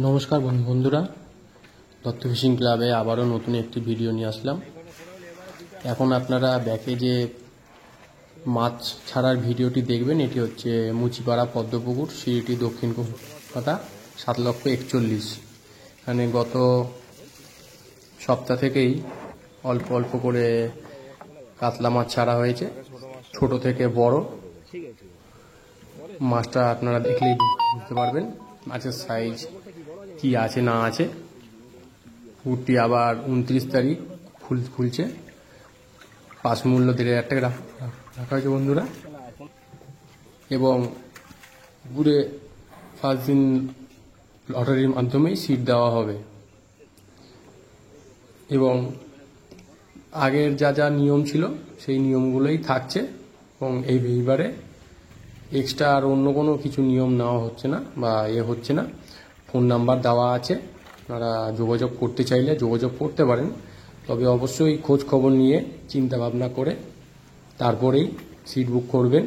নমস্কার বন্ধুরা, দত্ত ফিশিং ক্লাবে আবারও নতুন একটি ভিডিও নিয়ে আসলাম। এখন আপনারা ব্যাকে যে মাছ ছাড়ার ভিডিওটি দেখবেন, এটি হচ্ছে মুচিপাড়া পদ্মপুকুর, সিঁড়িটি দক্ষিণ কলকাতা, 7,41,000। এখানে গত সপ্তাহ থেকেই অল্প অল্প করে কাতলা মাছ ছাড়া হয়েছে, ছোট থেকে বড়। মাছটা আপনারা দেখলেই বুঝতে পারবেন মাছের সাইজ কি আছে না আছে। পুকুরটি আবার 29 তারিখ খুলছে। পাস মূল্য 1,500 টাকা রাখা হয়েছে বন্ধুরা। এবং পুকুরে ফার্স্ট দিন লটারির মাধ্যমেই সিট দেওয়া হবে। এবং আগের যা যা নিয়ম ছিল সেই নিয়মগুলোই থাকছে, এবং এইবারে এক্সট্রা আর অন্য কোনো কিছু নিয়ম নেওয়া হচ্ছে না বা হচ্ছে না। ফোন নাম্বার দেওয়া আছে, আপনারা যোগাযোগ করতে চাইলে যোগাযোগ করতে পারেন। তবে অবশ্যই খোঁজ খবর নিয়ে চিন্তা ভাবনা করে তারপরেই সিট বুক করবেন।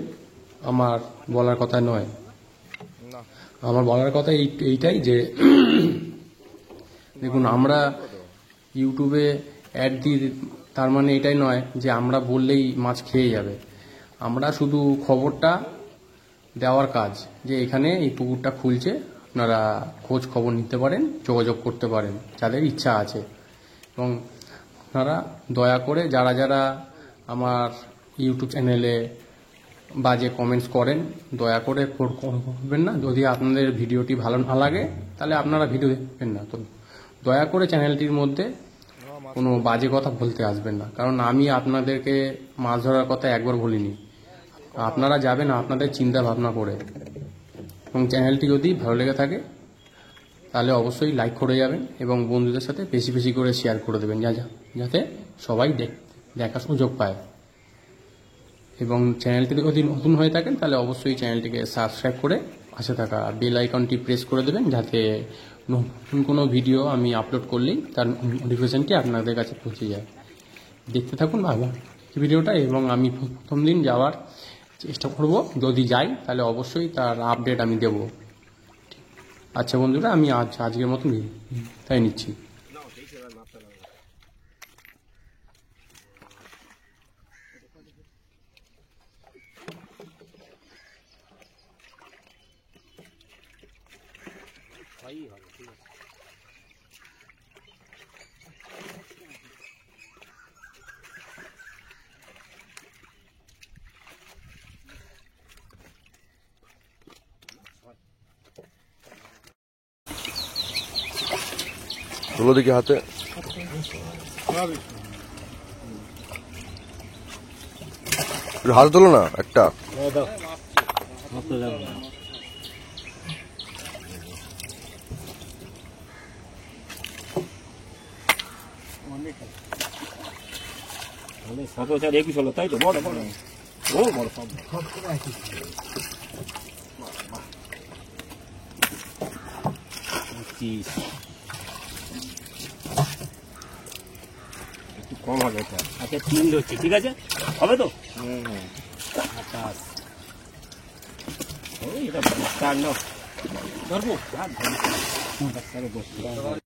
আমার বলার কথা নয়, আমার বলার কথা এইটাই যে দেখুন, আমরা ইউটিউবে অ্যাড দিই, তার মানে এটাই নয় যে আমরা বললেই মাছ খেয়ে যাবে। আমরা শুধু খবরটা দেওয়ার কাজ, যে এখানে এই পুকুরটা খুলছে, আপনারা খোঁজ খবর নিতে পারেন, যোগাযোগ করতে পারেন যাদের ইচ্ছা আছে। এবং আপনারা দয়া করে যারা যারা আমার ইউটিউব চ্যানেলে বাজে কমেন্টস করেন, দয়া করে করবেন না। যদি আপনাদের ভিডিওটি ভালো না লাগে তাহলে আপনারা ভিডিও দেখবেন না। তো দয়া করে চ্যানেলটির মধ্যে কোনো বাজে কথা বলতে আসবেন না, কারণ আমি আপনাদেরকে মাছ ধরার কথা একবার বলিনি। আপনারা যাবেন আপনাদের চিন্তা ভাবনা করে। এবং চ্যানেলটি যদি ভালো লেগে থাকে তাহলে অবশ্যই লাইক করে যাবেন এবং বন্ধুদের সাথে বেশি বেশি করে শেয়ার করে দেবেন, যাতে সবাই দেখার সুযোগ পায়। এবং চ্যানেলটি যদি নতুন হয়ে থাকেন তাহলে অবশ্যই চ্যানেলটিকে সাবস্ক্রাইব করে পাশে থাকা বেল আইকনটি প্রেস করে দেবেন, যাতে নতুন কোনো ভিডিও আমি আপলোড করলেই তার নোটিফিকেশনটি আপনাদের কাছে পৌঁছে যায়। দেখতে থাকুন ভালো ভিডিওটা, এবং আমি প্রথম দিন যাওয়ার চেষ্টা করব। যদি যাই তাহলে অবশ্যই তার আপডেট আমি দেব। আচ্ছা বন্ধুরা, আমি আজকের মতন তাই নিচ্ছি। তোলো দেখি হাতে, হাতে তোলো না একটা। কত 21 হলো, তাই তো? বড় বড় ও বড় সব একটু কম হবে এটা। আচ্ছা 3 হচ্ছে, ঠিক আছে, হবে তো? আচ্ছা এটা 4 নাও ধরবো।